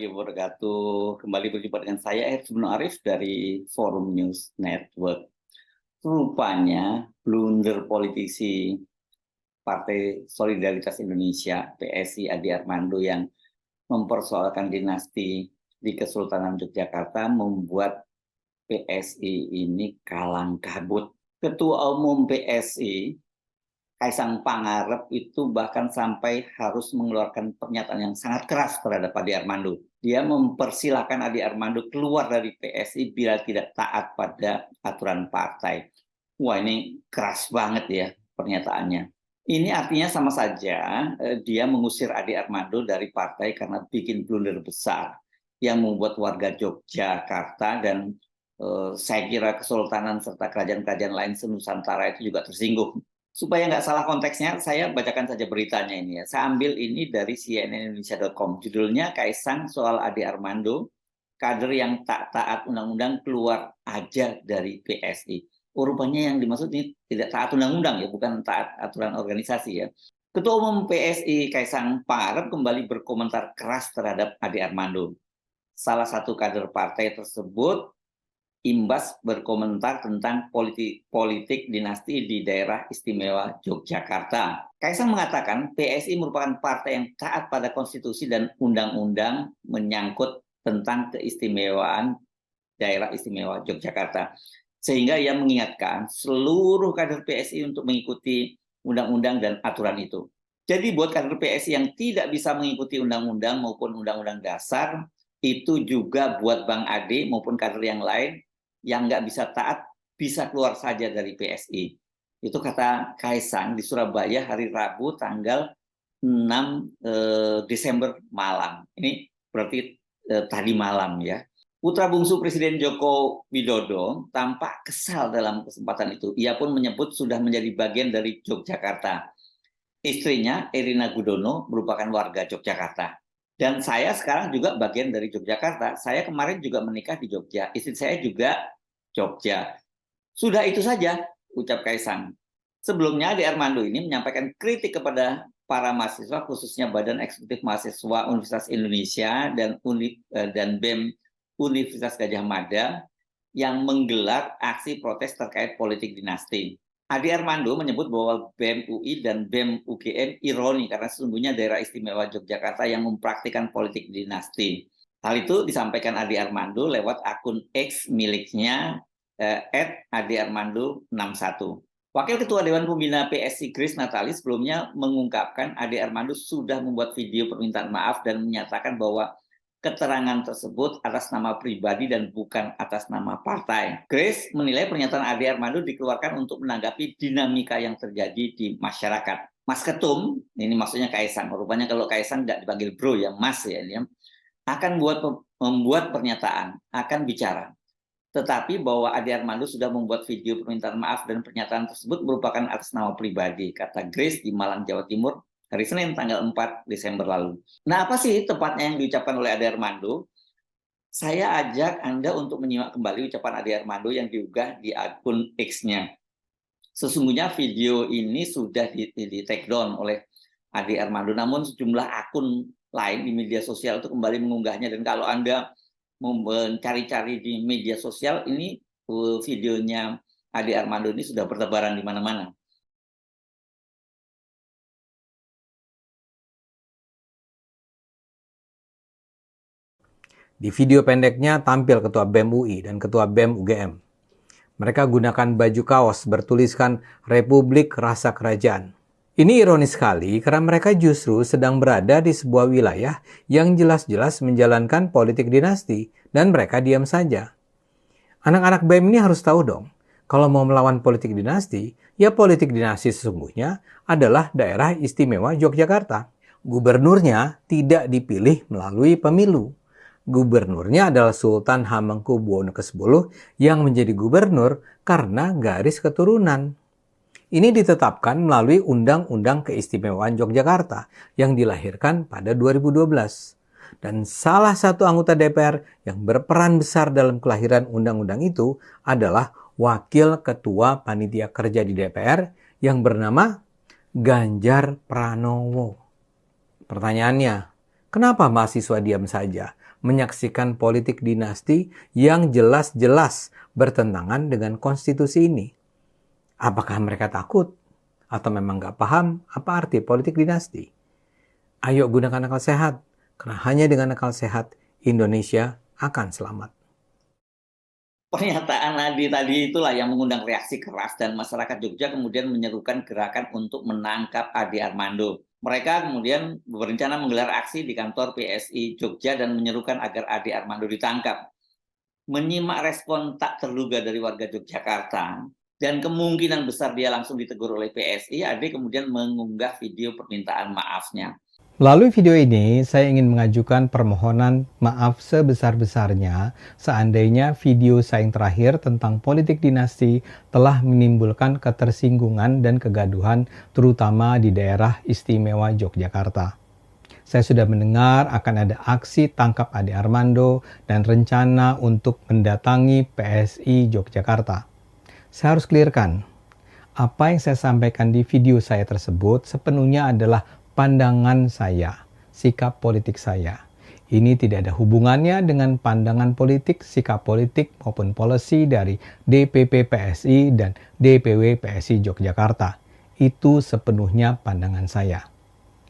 warahmatullahi wabarakatuh. Kembali berjumpa dengan saya Edson Arif dari Forum News Network. Rupanya blunder politisi Partai Solidaritas Indonesia (PSI) Adi Armando yang mempersoalkan dinasti di Kesultanan Yogyakarta membuat PSI ini kalang kabut. Ketua Umum PSI Kaisang Pangarep itu bahkan sampai harus mengeluarkan pernyataan yang sangat keras terhadap Adi Armando. Dia mempersilahkan Adi Armando keluar dari PSI bila tidak taat pada aturan partai. Wah, ini keras banget ya pernyataannya. Ini artinya sama saja dia mengusir Adi Armando dari partai karena bikin blunder besar yang membuat warga Yogyakarta dan saya kira Kesultanan serta kerajaan-kerajaan lain senusantara itu juga tersinggung. Supaya nggak salah konteksnya, saya bacakan saja beritanya ini ya. Saya ambil ini dari cnnindonesia.com. Judulnya Kaisang soal Adi Armando, kader yang tak taat undang-undang keluar aja dari PSI. Rupanya yang dimaksud ini tidak taat undang-undang ya, bukan taat aturan organisasi ya. Ketua Umum PSI Kaisang Pangarep kembali berkomentar keras terhadap Adi Armando. Salah satu kader partai tersebut imbas berkomentar tentang politik dinasti di daerah istimewa Yogyakarta. Kaisang mengatakan PSI merupakan partai yang taat pada konstitusi dan undang-undang menyangkut tentang keistimewaan daerah istimewa Yogyakarta. Sehingga ia mengingatkan seluruh kader PSI untuk mengikuti undang-undang dan aturan itu. Jadi buat kader PSI yang tidak bisa mengikuti undang-undang maupun undang-undang dasar, itu juga buat Bang Ade maupun kader yang lain yang nggak bisa taat, bisa keluar saja dari PSI. Itu kata Kaisang di Surabaya hari Rabu tanggal 6 Desember malam. Ini berarti tadi malam ya. Putra bungsu Presiden Joko Widodo tampak kesal dalam kesempatan itu. Ia pun menyebut sudah menjadi bagian dari Yogyakarta. Istrinya, Erina Gudono, merupakan warga Yogyakarta. Dan saya sekarang juga bagian dari Yogyakarta. Saya kemarin juga menikah di Jogja. Istri saya juga Jogja. Sudah itu saja, ucap Kaisang. Sebelumnya, Adi Armando ini menyampaikan kritik kepada para mahasiswa, khususnya Badan Eksekutif Mahasiswa Universitas Indonesia dan BEM Universitas Gadjah Mada yang menggelar aksi protes terkait politik dinasti. Adi Armando menyebut bahwa BEM UI dan BEM UGM ironi karena sesungguhnya daerah istimewa Yogyakarta yang mempraktikkan politik dinasti. Hal itu disampaikan Adi Armando lewat akun X miliknya @adiarmando61. Wakil Ketua Dewan Pembina PSI Grace Natali sebelumnya mengungkapkan Adi Armando sudah membuat video permintaan maaf dan menyatakan bahwa keterangan tersebut atas nama pribadi dan bukan atas nama partai. Grace menilai pernyataan Adi Armando dikeluarkan untuk menanggapi dinamika yang terjadi di masyarakat. Mas Ketum, ini maksudnya Kaisang, rupanya kalau Kaisang tidak dipanggil bro ya mas ya, ini akan membuat pernyataan, akan bicara. Tetapi bahwa Adi Armando sudah membuat video permintaan maaf dan pernyataan tersebut merupakan atas nama pribadi, kata Grace di Malang, Jawa Timur, hari Senin tanggal 4 Desember lalu. Nah, apa sih tepatnya yang diucapkan oleh Adi Armando? Saya ajak Anda untuk menyimak kembali ucapan Adi Armando yang diunggah di akun X-nya. Sesungguhnya video ini sudah di-take down oleh Adi Armando, namun sejumlah akun lain di media sosial itu kembali mengunggahnya. Dan kalau Anda mencari-cari di media sosial, ini videonya Adi Armando ini sudah bertebaran di mana-mana. Di video pendeknya tampil Ketua BEM UI dan Ketua BEM UGM. Mereka gunakan baju kaos bertuliskan Republik Rasa Kerajaan. Ini ironis sekali karena mereka justru sedang berada di sebuah wilayah yang jelas-jelas menjalankan politik dinasti dan mereka diam saja. Anak-anak BEM ini harus tahu dong, kalau mau melawan politik dinasti, ya politik dinasti sesungguhnya adalah daerah istimewa Yogyakarta. Gubernurnya tidak dipilih melalui pemilu. Gubernurnya adalah Sultan Hamengkubuwono ke-10 yang menjadi gubernur karena garis keturunan. Ini ditetapkan melalui Undang-Undang Keistimewaan Yogyakarta yang dilahirkan pada 2012. Dan salah satu anggota DPR yang berperan besar dalam kelahiran undang-undang itu adalah Wakil Ketua Panitia Kerja di DPR yang bernama Ganjar Pranowo. Pertanyaannya, kenapa mahasiswa diam saja? menyaksikan politik dinasti yang jelas-jelas bertentangan dengan konstitusi ini? Apakah mereka takut? Atau memang nggak paham apa arti politik dinasti? Ayo gunakan akal sehat, karena hanya dengan akal sehat Indonesia akan selamat. Pernyataan Adi tadi itulah yang mengundang reaksi keras dan masyarakat Jogja kemudian menyerukan gerakan untuk menangkap Ade Armando. Mereka kemudian berencana menggelar aksi di kantor PSI Jogja dan menyerukan agar Ade Armando ditangkap. Menyimak respon tak terduga dari warga Yogyakarta dan kemungkinan besar dia langsung ditegur oleh PSI, Ade kemudian mengunggah video permintaan maafnya. Melalui video ini, saya ingin mengajukan permohonan maaf sebesar-besarnya seandainya video saya yang terakhir tentang politik dinasti telah menimbulkan ketersinggungan dan kegaduhan terutama di daerah istimewa Yogyakarta. Saya sudah mendengar akan ada aksi tangkap Ade Armando dan rencana untuk mendatangi PSI Yogyakarta. Saya harus clearkan, apa yang saya sampaikan di video saya tersebut sepenuhnya adalah pandangan saya, sikap politik saya. Ini tidak ada hubungannya dengan pandangan politik, sikap politik maupun policy dari DPP PSI dan DPW PSI Yogyakarta. Itu sepenuhnya pandangan saya.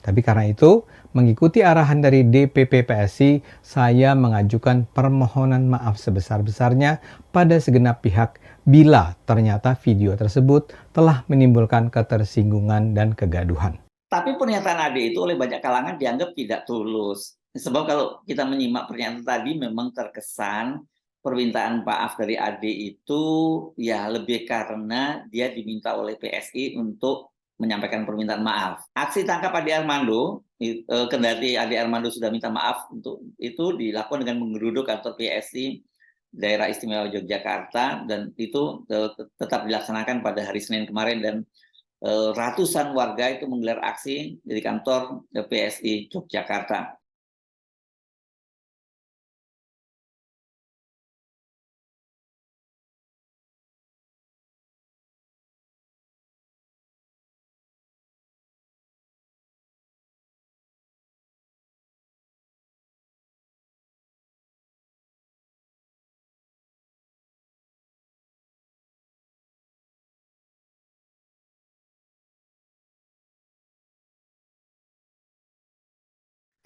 Tapi karena itu, mengikuti arahan dari DPP PSI, saya mengajukan permohonan maaf sebesar-besarnya pada segenap pihak bila ternyata video tersebut telah menimbulkan ketersinggungan dan kegaduhan. Tapi pernyataan Ade itu oleh banyak kalangan dianggap tidak tulus. Sebab kalau kita menyimak pernyataan tadi memang terkesan permintaan maaf dari Ade itu ya lebih karena dia diminta oleh PSI untuk menyampaikan permintaan maaf. Aksi tangkap Ade Armando, kendati Ade Armando sudah minta maaf untuk itu dilakukan dengan menggeruduk kantor PSI Daerah Istimewa Yogyakarta dan itu tetap dilaksanakan pada hari Senin kemarin dan ratusan warga itu menggelar aksi di kantor PSI Yogyakarta.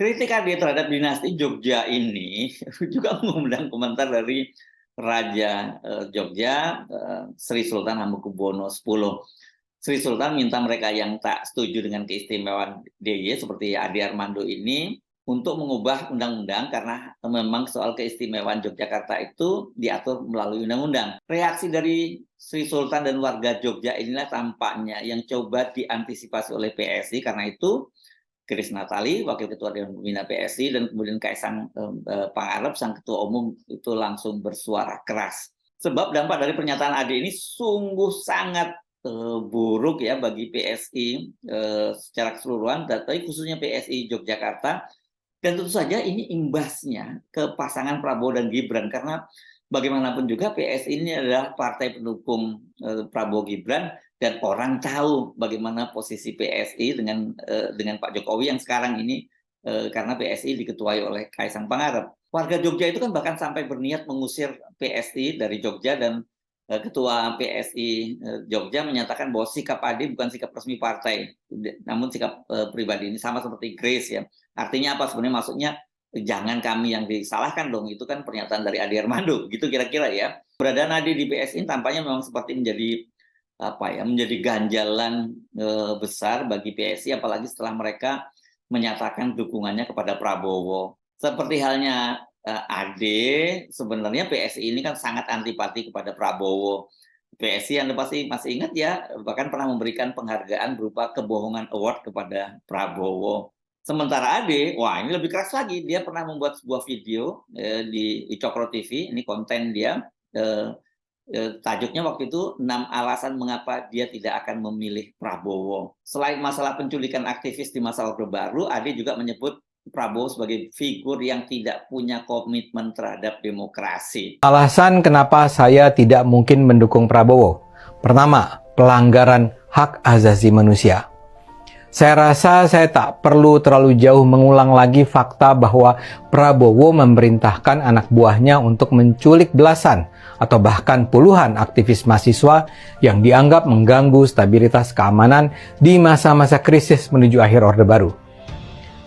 Kritik Ade terhadap dinasti Jogja ini juga mengundang komentar dari Raja Jogja, Sri Sultan Hamengkubuwono X. Sri Sultan minta mereka yang tak setuju dengan keistimewaan DIY seperti Ade Armando ini untuk mengubah undang-undang karena memang soal keistimewaan Yogyakarta itu diatur melalui undang-undang. Reaksi dari Sri Sultan dan warga Jogja inilah tampaknya yang coba diantisipasi oleh PSI karena itu Grace Natali, Wakil Ketua Dewan Pembina PSI, dan kemudian Kaisang Pangarep, Sang Ketua Umum, itu langsung bersuara keras. Sebab dampak dari pernyataan Ade ini sungguh sangat buruk ya bagi PSI secara keseluruhan, tapi khususnya PSI Yogyakarta. Dan tentu saja ini imbasnya ke pasangan Prabowo dan Gibran, karena bagaimanapun juga PSI ini adalah partai pendukung Prabowo Gibran, dan orang tahu bagaimana posisi PSI dengan Pak Jokowi yang sekarang ini karena PSI diketuai oleh Kaisang Pangarep. Warga Jogja itu kan bahkan sampai berniat mengusir PSI dari Jogja dan Ketua PSI Jogja menyatakan bahwa sikap Ade bukan sikap resmi partai, namun sikap pribadi. Ini sama seperti Grace ya. Artinya apa sebenarnya? Maksudnya jangan kami yang disalahkan dong. Itu kan pernyataan dari Ade Armando. Gitu kira-kira ya. Keberadaan Ade di PSI tampaknya memang seperti menjadi ganjalan besar bagi PSI, apalagi setelah mereka menyatakan dukungannya kepada Prabowo. Seperti halnya Ade, sebenarnya PSI ini kan sangat antipati kepada Prabowo. PSI Anda pasti masih ingat ya, bahkan pernah memberikan penghargaan berupa kebohongan award kepada Prabowo. Sementara Ade, wah ini lebih keras lagi, dia pernah membuat sebuah video di Cokro TV, ini konten dia, tajuknya waktu itu 6 alasan mengapa dia tidak akan memilih Prabowo. Selain masalah penculikan aktivis di masa Orde Baru, Ade juga menyebut Prabowo sebagai figur yang tidak punya komitmen terhadap demokrasi. Alasan kenapa saya tidak mungkin mendukung Prabowo. Pertama, pelanggaran hak asasi manusia. Saya rasa saya tak perlu terlalu jauh mengulang lagi fakta bahwa Prabowo memerintahkan anak buahnya untuk menculik belasan atau bahkan puluhan aktivis mahasiswa yang dianggap mengganggu stabilitas keamanan di masa-masa krisis menuju akhir Orde Baru.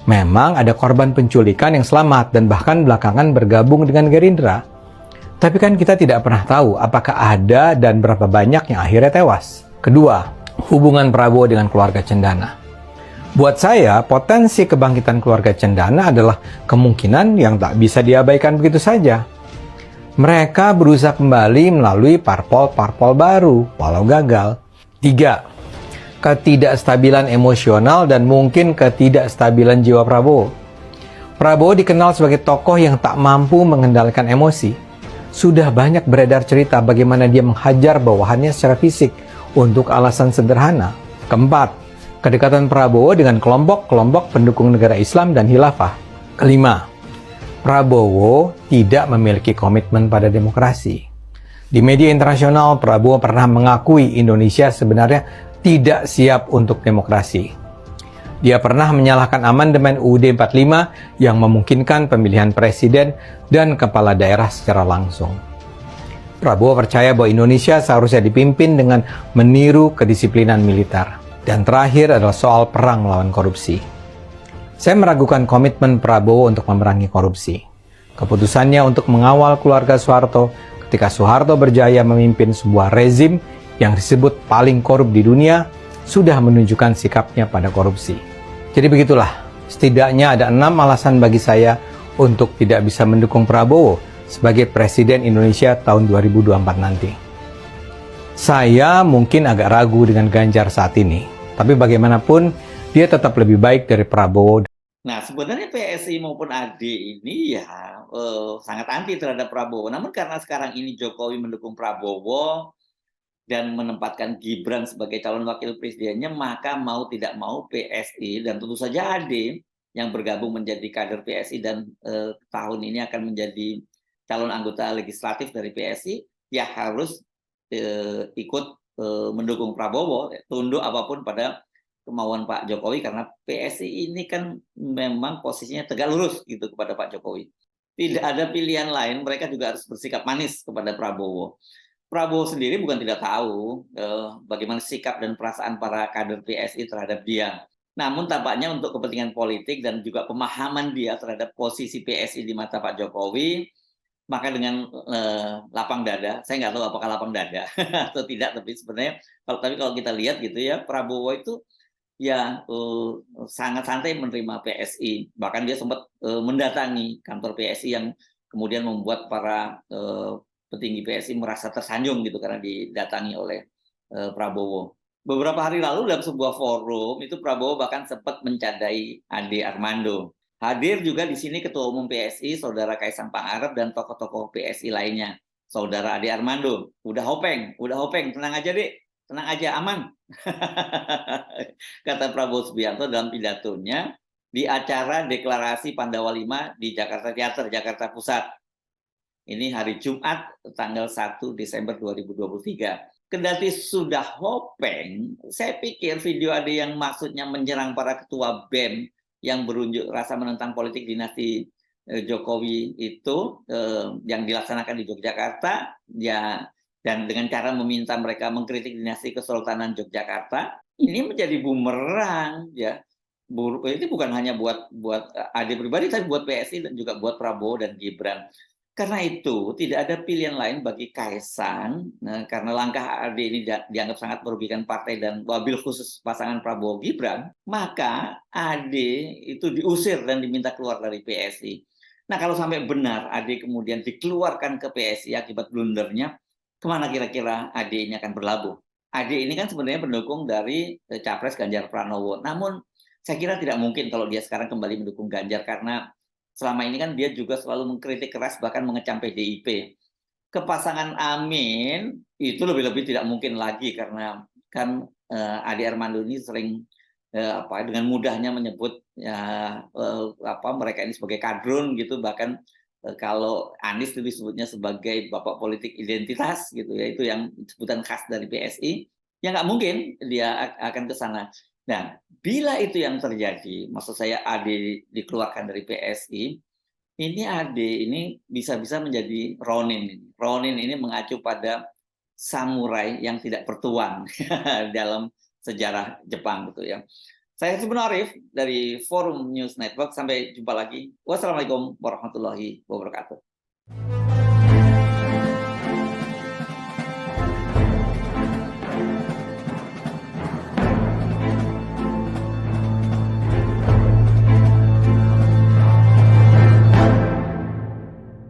Memang ada korban penculikan yang selamat dan bahkan belakangan bergabung dengan Gerindra. Tapi kan kita tidak pernah tahu apakah ada dan berapa banyak yang akhirnya tewas. Kedua, hubungan Prabowo dengan keluarga Cendana. Buat saya, potensi kebangkitan keluarga Cendana adalah kemungkinan yang tak bisa diabaikan begitu saja. Mereka berusaha kembali melalui parpol-parpol baru, walau gagal. 3. Ketidakstabilan emosional dan mungkin ketidakstabilan jiwa Prabowo. Prabowo dikenal sebagai tokoh yang tak mampu mengendalikan emosi. Sudah banyak beredar cerita bagaimana dia menghajar bawahannya secara fisik untuk alasan sederhana. Keempat, kedekatan Prabowo dengan kelompok-kelompok pendukung negara Islam dan khilafah. Kelima, Prabowo tidak memiliki komitmen pada demokrasi. Di media internasional, Prabowo pernah mengakui Indonesia sebenarnya tidak siap untuk demokrasi. Dia pernah menyalahkan amandemen UUD 45 yang memungkinkan pemilihan presiden dan kepala daerah secara langsung. Prabowo percaya bahwa Indonesia seharusnya dipimpin dengan meniru kedisiplinan militer. Dan terakhir adalah soal perang melawan korupsi. Saya meragukan komitmen Prabowo untuk memerangi korupsi. Keputusannya untuk mengawal keluarga Soeharto ketika Soeharto berjaya memimpin sebuah rezim yang disebut paling korup di dunia sudah menunjukkan sikapnya pada korupsi. Jadi begitulah, setidaknya ada 6 alasan bagi saya untuk tidak bisa mendukung Prabowo sebagai Presiden Indonesia tahun 2024 nanti. Saya mungkin agak ragu dengan Ganjar saat ini, tapi bagaimanapun dia tetap lebih baik dari Prabowo. Nah, sebenarnya PSI maupun AD ini ya sangat anti terhadap Prabowo. Namun karena sekarang ini Jokowi mendukung Prabowo dan menempatkan Gibran sebagai calon wakil presidennya, maka mau tidak mau PSI dan tentu saja AD yang bergabung menjadi kader PSI dan tahun ini akan menjadi calon anggota legislatif dari PSI, ya harus ikut mendukung Prabowo, tunduk apapun pada kemauan Pak Jokowi, karena PSI ini kan memang posisinya tegak lurus gitu kepada Pak Jokowi. Tidak ada pilihan lain, mereka juga harus bersikap manis kepada Prabowo. Prabowo sendiri bukan tidak tahu bagaimana sikap dan perasaan para kader PSI terhadap dia. Namun tampaknya untuk kepentingan politik dan juga pemahaman dia terhadap posisi PSI di mata Pak Jokowi, maka dengan lapang dada, saya nggak tahu apakah lapang dada atau tidak, tapi sebenarnya kalau kita lihat gitu ya, Prabowo itu ya sangat santai menerima PSI. Bahkan dia sempat mendatangi kantor PSI yang kemudian membuat para petinggi PSI merasa tersanjung gitu karena didatangi oleh Prabowo. Beberapa hari lalu dalam sebuah forum itu Prabowo bahkan sempat mencadai Ade Armando. Hadir juga di sini Ketua Umum PSI, Saudara Kaisang Pangarep, dan tokoh-tokoh PSI lainnya. Saudara Ade Armando, udah hopeng, tenang aja dek, tenang aja, aman. Kata Prabowo Subianto dalam pidatonya di acara deklarasi Pandawa 5 di Jakarta Theater, Jakarta Pusat. Ini hari Jumat, tanggal 1 Desember 2023. Kendati sudah hopeng, saya pikir video ada yang maksudnya menyerang para ketua BEM yang berunjuk rasa menentang politik dinasti Jokowi itu yang dilaksanakan di Yogyakarta, ya, dan dengan cara meminta mereka mengkritik dinasti Kesultanan Yogyakarta, ini menjadi bumerang, ya. Ini bukan hanya buat Ade pribadi, tapi buat PSI dan juga buat Prabowo dan Gibran. Karena itu tidak ada pilihan lain bagi Kaisang, karena langkah AD ini dianggap sangat merugikan partai dan wabil khusus pasangan Prabowo Gibran, maka AD itu diusir dan diminta keluar dari PSI. Nah, kalau sampai benar AD kemudian dikeluarkan ke PSI akibat blundernya, kemana kira-kira AD ini akan berlabuh? AD ini kan sebenarnya pendukung dari Capres Ganjar Pranowo. Namun saya kira tidak mungkin kalau dia sekarang kembali mendukung Ganjar, karena selama ini kan dia juga selalu mengkritik keras, bahkan mengecam PDIP. Ke pasangan Amin itu lebih-lebih tidak mungkin lagi, karena kan Ade Armando ini sering dengan mudahnya menyebut mereka ini sebagai kadrun gitu, bahkan kalau Anies itu disebutnya sebagai bapak politik identitas gitu ya, itu yang sebutan khas dari PSI. Ya nggak mungkin dia akan ke sana. Nah, bila itu yang terjadi, maksud saya Ade dikeluarkan dari PSI, ini Ade ini bisa-bisa menjadi Ronin. Ronin ini mengacu pada samurai yang tidak bertuan dalam sejarah Jepang gitu ya. Saya Subnu Arif dari Forum News Network. Sampai jumpa lagi. Wassalamualaikum warahmatullahi wabarakatuh.